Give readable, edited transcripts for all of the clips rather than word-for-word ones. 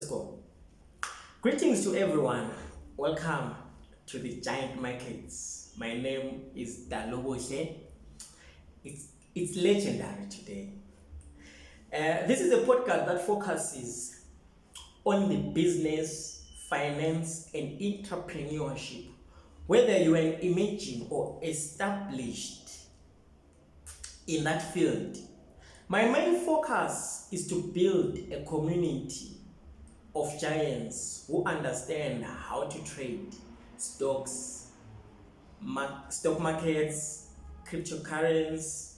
Let's go. Greetings to everyone. Welcome to the Giant Markets. My name is Daloboshe. It's legendary today. This is a podcast that focuses on the business, finance, and entrepreneurship. Whether you are emerging or established in that field, my main focus is to build a community of giants who understand how to trade stocks, stock markets, cryptocurrencies,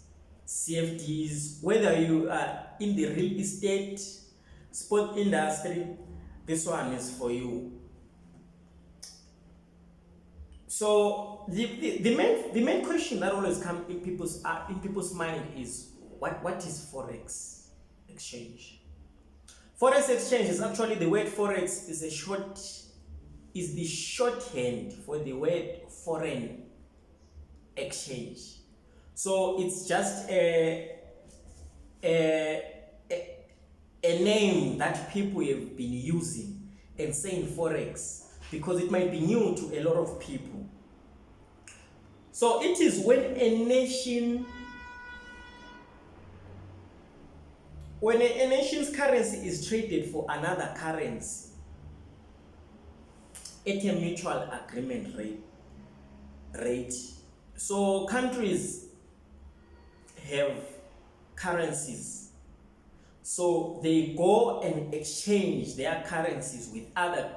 CFDs. Whether you are in the real estate, sport industry, this one is for you. So the main question that always comes in people's mind is what is forex exchange? Forex exchange is actually the word forex is the shorthand for the word foreign exchange. So it's just a name that people have been using and saying forex because it might be new to a lot of people. So it is when a nation's currency is traded for another currency at a mutual agreement rate. So countries have currencies, so they go and exchange their currencies with other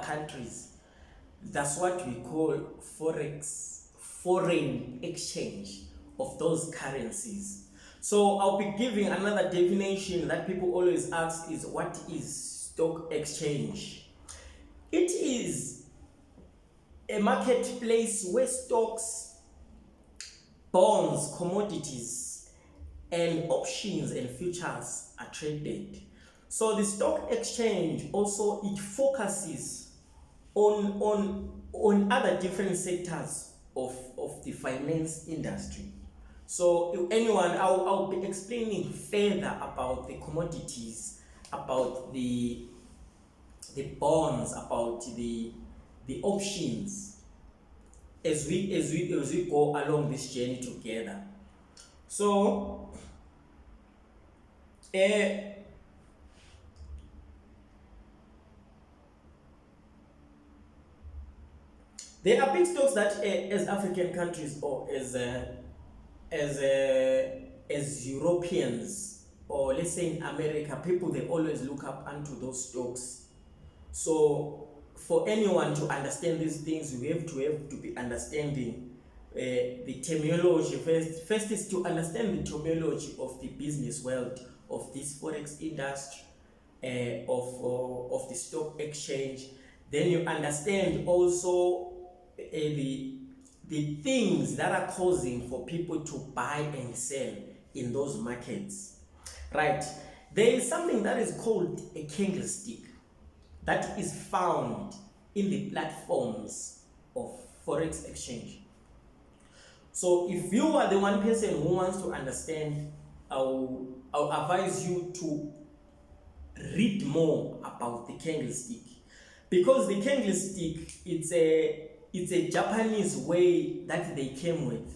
countries. That's what we call forex, foreign exchange of those currencies. So I'll be giving another definition that people always ask is what is stock exchange? It is a marketplace where stocks, bonds, commodities, and options and futures are traded. So the stock exchange also it focuses on other different sectors of the finance industry. So anyone, I'll be explaining further about the commodities, about the bonds, about the options as we go along this journey together. So there are big stocks that as African countries or as Europeans, or let's say in America, people they always look up onto those stocks. So for anyone to understand these things, we have to be understanding the terminology. First is to understand the terminology of the business world, of this forex industry, of the stock exchange. Then you understand also the things that are causing for people to buy and sell in those markets. Right. There is something that is called a candlestick that is found in the platforms of forex exchange. So if you are the one person who wants to understand, I'll advise you to read more about the candlestick, because the candlestick it's a Japanese way that they came with,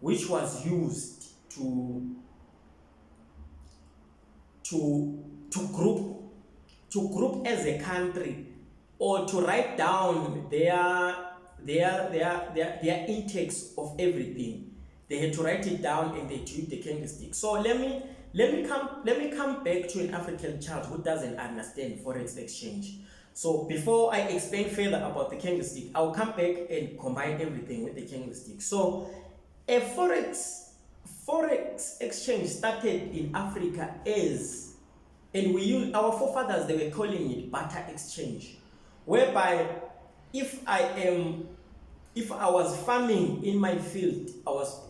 which was used to group as a country, or to write down their intakes of everything. They had to write it down and they drew the candlestick. So let me come back to an African child who doesn't understand forex exchange. So before I explain further about the candlestick, I'll come back and combine everything with the candlestick. So a forex exchange started in Africa as, and we use our forefathers, they were calling it barter exchange, whereby if I was farming in my field,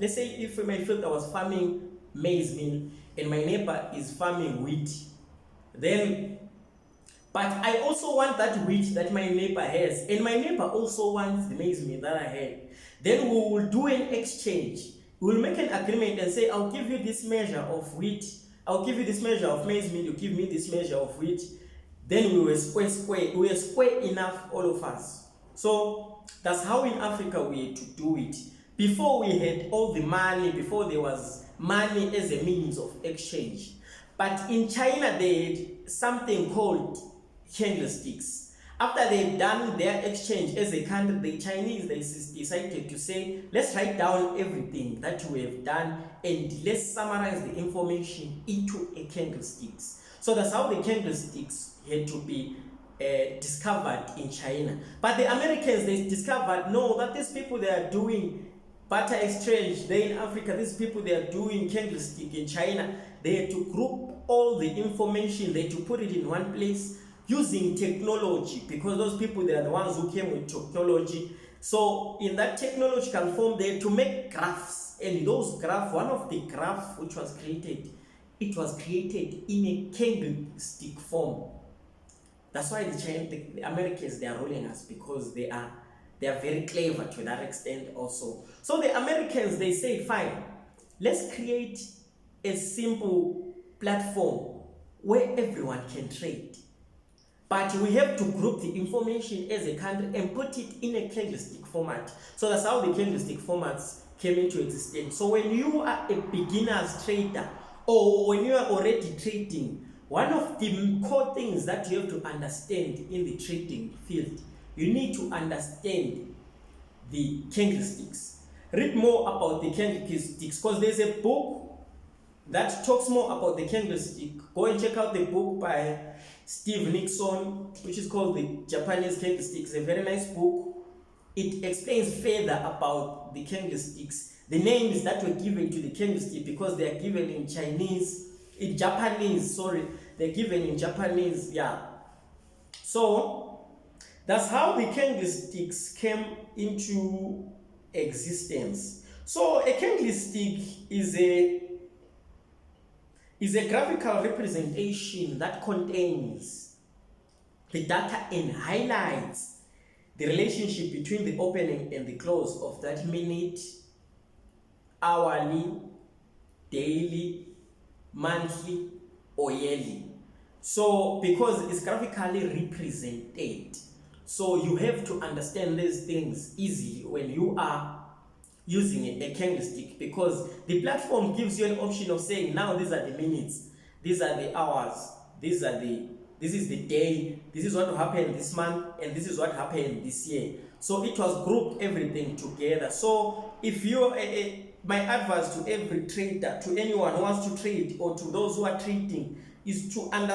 let's say if in my field I was farming maize meal and my neighbor is farming wheat, but I also want that wheat that my neighbor has, and my neighbor also wants the maize meal that I had. Then we will do an exchange. We will make an agreement and say, I'll give you this measure of wheat, I'll give you this measure of maize meal, you give me this measure of wheat. then we were square. We were square enough, all of us. So that's how in Africa we had to do it. Before we had all the money, before there was money as a means of exchange. But in China, they had something called candlesticks. After they've done their exchange as a country, the Chinese, they decided to say, let's write down everything that we have done and let's summarize the information into a candlesticks. So that's how the candlesticks had to be discovered in China. But the Americans, they discovered, no, that these people, they are doing barter exchange. They in Africa, these people, they are doing candlestick in China. They had to group all the information, they had to put it in one place using technology, because those people, they are the ones who came with technology. So in that technological form, they had to make graphs, and those graphs, one of the graphs which was created, it was created in a candlestick form. That's why the Americans, they are ruling us, because they are very clever to that extent also. So the Americans, they said, fine, let's create a simple platform where everyone can trade. But we have to group the information as a country and put it in a candlestick format. So that's how the candlestick formats came into existence. So when you are a beginner's trader, or when you are already trading, one of the core things that you have to understand in the trading field, you need to understand the candlesticks. Read more about the candlesticks, because there's a book that talks more about the candlestick. Go and check out the book by Steve Nixon, which is called The Japanese Candlesticks. A very nice book. It explains further about the candlesticks, the names that were given to the candlestick, because they are given in Japanese, they're given in Japanese, yeah. So that's how the candlesticks came into existence. So a candlestick is a graphical representation that contains the data and highlights the relationship between the opening and the close of that minute, hourly, daily, monthly, or yearly. So because it's graphically represented, so you have to understand these things easily when you are using a candlestick, because the platform gives you an option of saying, now these are the minutes, these are the hours, this is the day, this is what happened this month, and this is what happened this year. So it was grouped everything together. So if you're my advice to every trader, to anyone who wants to trade, or to those who are trading, is to have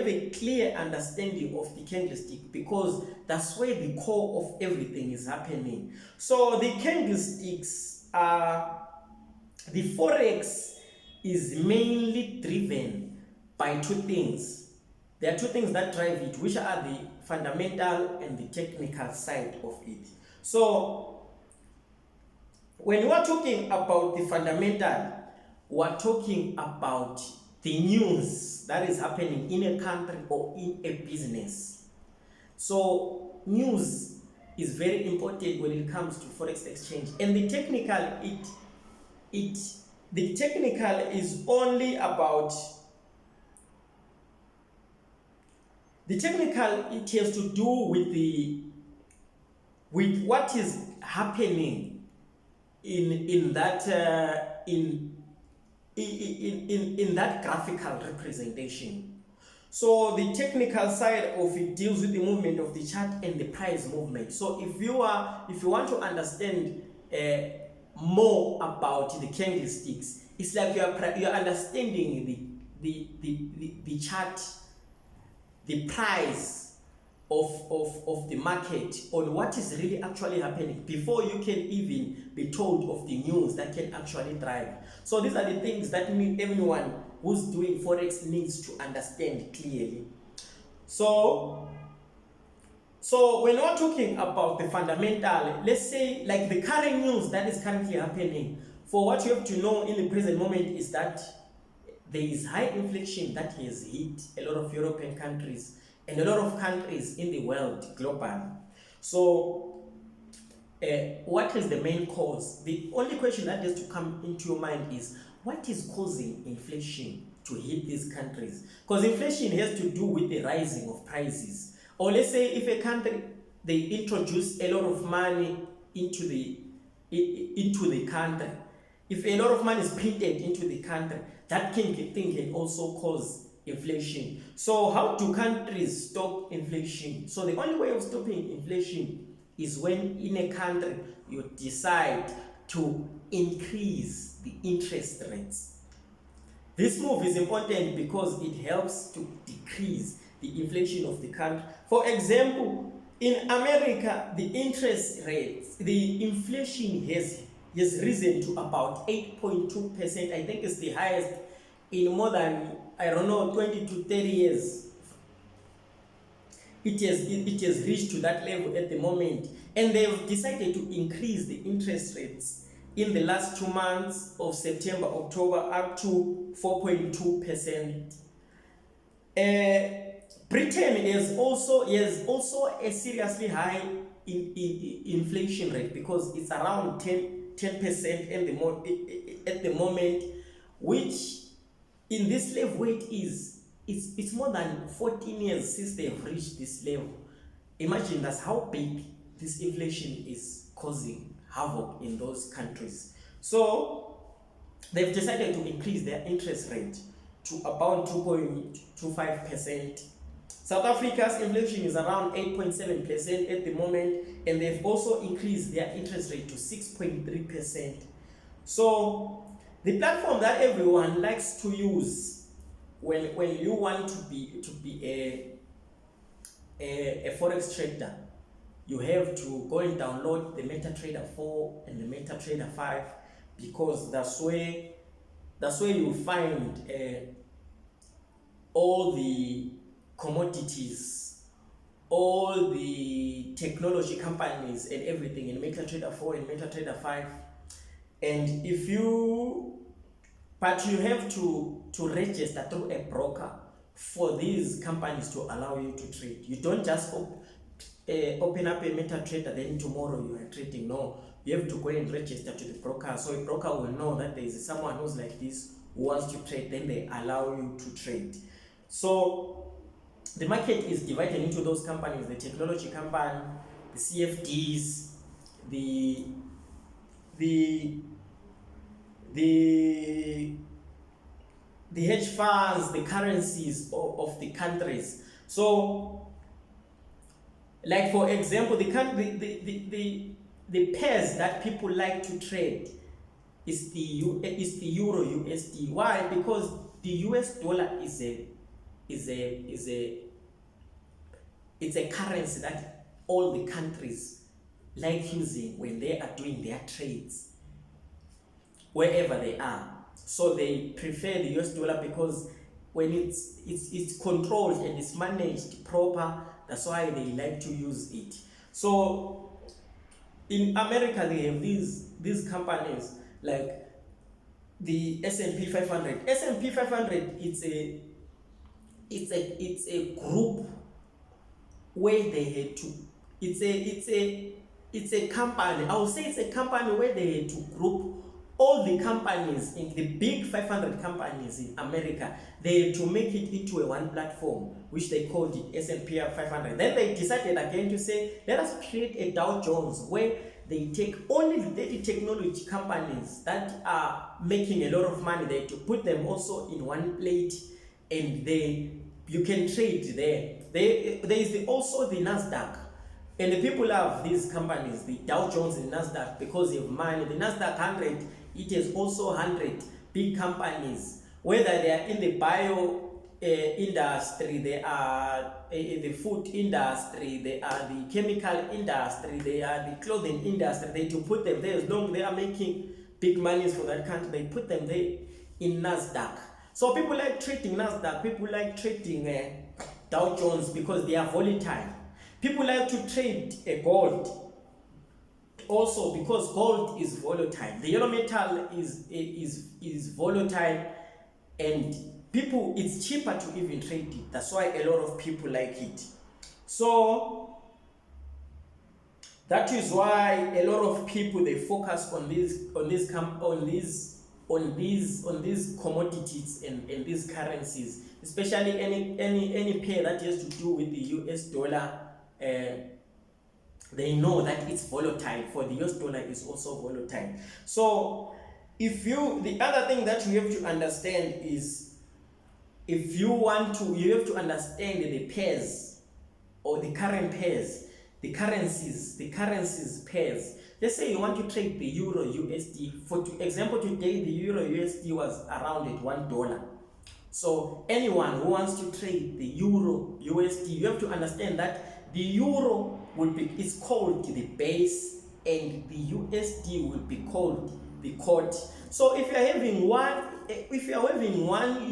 a clear understanding of the candlestick, because that's where the core of everything is happening. So the candlesticks are, the forex is mainly driven by two things. There are two things that drive it, which are the fundamental and the technical side of it. So when you are talking about the fundamental, we're talking about the news that is happening in a country or in a business. So news is very important when it comes to forex exchange. And the technical, the technical is only about, the technical, it has to do with what is happening in that graphical representation. So the technical side of it deals with the movement of the chart and the price movement. So if you want to understand more about the candlesticks, it's like you're understanding the chart, the price of the market, on what is really actually happening, before you can even be told of the news that can actually drive. So these are the things that everyone who's doing forex needs to understand clearly. So when we're talking about the fundamental, let's say like the current news that is currently happening, for what you have to know in the present moment is that there is high inflation that has hit a lot of European countries and a lot of countries in the world globally. So what is the main cause? The only question that has to come into your mind is, what is causing inflation? to hit these countries, because inflation has to do with the rising of prices. Or let's say if a country, they introduce a lot of money into the country, if a lot of money is printed into the country, that thing can also cause inflation. So how do countries stop inflation? So the only way of stopping inflation is when in a country you decide to increase the interest rates. This move is important because it helps to decrease the inflation of the country. For example, in America, the interest rates, the inflation has risen to about 8.2%. I think it's the highest in more than, 20 to 30 years. It has reached to that level at the moment, and they've decided to increase the interest rates in the last 2 months of September, October, up to 4.2%. Britain is also a seriously high inflation rate, because it's around 10% at the moment, which in this level where it is, it's more than 14 years since they've reached this level. Imagine that's how big this inflation is causing havoc in those countries. So they've decided to increase their interest rate to about 2.25%. South Africa's inflation is around 8.7% at the moment, and they've also increased their interest rate to 6.3%. So the platform that everyone likes to use when you want to be a forex trader, you have to go and download the MetaTrader 4 and the MetaTrader 5, because that's where you'll find all the commodities, all the technology companies and everything in MetaTrader 4 and MetaTrader 5. And but you have to register through a broker for these companies to allow you to trade. You don't just open up a MetaTrader, then tomorrow you are trading. No, you have to go and register to the broker, so a broker will know that there is someone who's like this who wants to trade, then they allow you to trade. So the market is divided into those companies: the technology company, the CFDs, the hedge funds, the currencies of the countries. So, like for example, the pairs that people like to trade is the Euro USD. Why? Because the US dollar is a currency that all the countries like using when they are doing their trades wherever they are. So they prefer the US dollar because when it's controlled and it's managed proper, that's why they like to use it. So in America they have these companies like the S&P 500. S&P 500, it's a group where they had to, it's a company. I would say it's a company where they had to group all the companies in the big 500 companies in America. They had to make it into a one platform, which they called it S&P 500. Then they decided again to say, let us create a Dow Jones where they take only the technology companies that are making a lot of money. They had to put them also in one plate, and you can trade there. There is also the Nasdaq. And the people love these companies, the Dow Jones and Nasdaq, because they have money. The Nasdaq 100, it is also 100 big companies, whether they are in the bio industry, they are the food industry, they are the chemical industry, they are the clothing industry. They to put them there, as long as they are making big monies for that country, they put them there in Nasdaq. So people like trading Nasdaq, people like trading Dow Jones because they are volatile. People like to trade gold also because gold is volatile. The yellow metal is volatile, and people, it's cheaper to even trade it. That's why a lot of people like it. So that is why a lot of people, they focus on these on these commodities and these currencies, especially any pair that has to do with the US dollar. They know that it's volatile. For the US dollar is also volatile. So the other thing that you have to understand is, if you have to understand the pairs or the current pairs, the currencies pairs. Let's say you want to trade the Euro USD. For example, today the Euro USD was around at $1. So anyone who wants to trade the Euro USD, you have to understand that the Euro is called the base and the USD will be called the quote. So if you're having one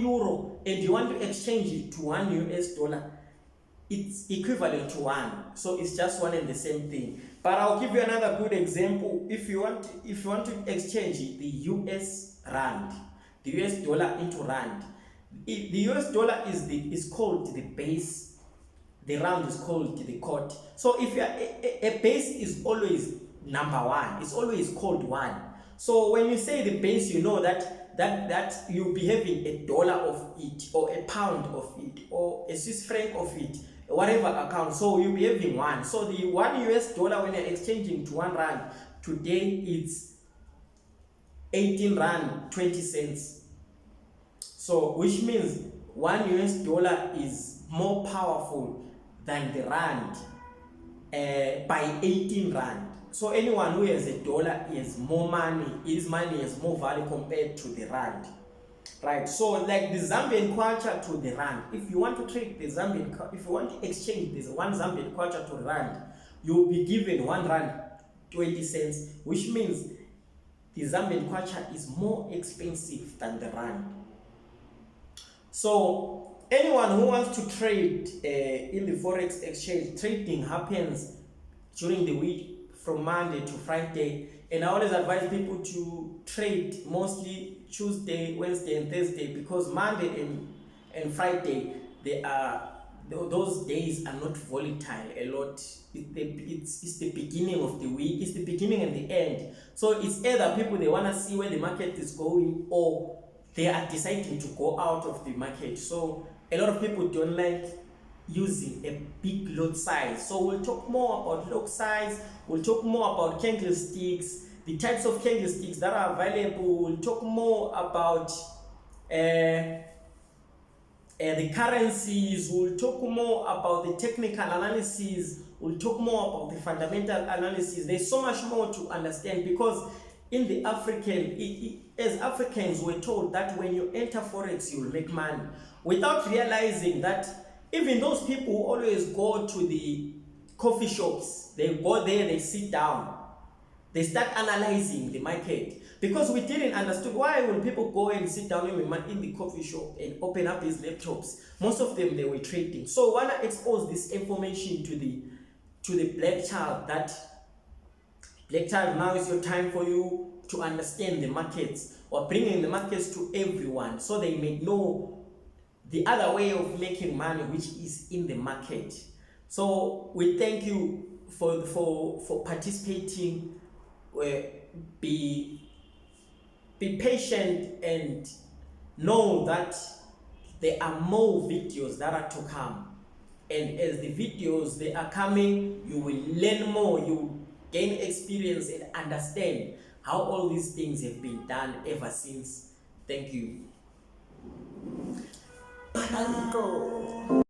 Euro and you want to exchange it to $1, it's equivalent to one. So it's just one and the same thing. But I'll give you another good example. If you want to exchange the US rand, the US dollar into rand, the US dollar is called the base, the rand is called the quote. So if a base is always number one, it's always called one. So when you say the base, you know that you'll be having $1 of it, or £1 of it, or a Swiss franc of it, whatever account. So you'll be having one. So the $1 when you're exchanging to R1, today it's 18 rand 20 cents. So which means $1 is more powerful than the rand by 18 rand. So anyone who has $1 is more money, his money has more value compared to the rand. Right, so like the Zambian kwacha to the rand, if you want to trade if you want to exchange this one Zambian kwacha to rand, you'll be given 1 rand 20 cents, which means the Zambian kwacha is more expensive than the rand. So anyone who wants to trade in the forex exchange, trading happens during the week from Monday to Friday, and I always advise people to trade mostly Tuesday, Wednesday, and Thursday, because Monday and Friday those days are not volatile a lot. It's the beginning of the week, it's the beginning and the end. So it's either people, they want to see where the market is going, or they are deciding to go out of the market. So a lot of people don't like using a big lot size. So we'll talk more about lot size, we'll talk more about candlesticks, the types of candlesticks that are available. We'll talk more about the currencies. We'll talk more about the technical analysis. We'll talk more about the fundamental analysis. There's so much more to understand, because in the as Africans, we're told that when you enter forex, you'll make money, without realizing that even those people who always go to the coffee shops, they go there, they sit down, they start analyzing the market, because we didn't understand why when people go and sit down in the coffee shop and open up these laptops, most of them, they were trading. So I want to expose this information to the black child, that black child, now is your time for you to understand the markets, or bringing the markets to everyone, so they may know the other way of making money, which is in the market. So we thank you for participating. Be patient and know that there are more videos that are to come, and as the videos they are coming, you will learn more, you will gain experience and understand how all these things have been done ever since. Thank you.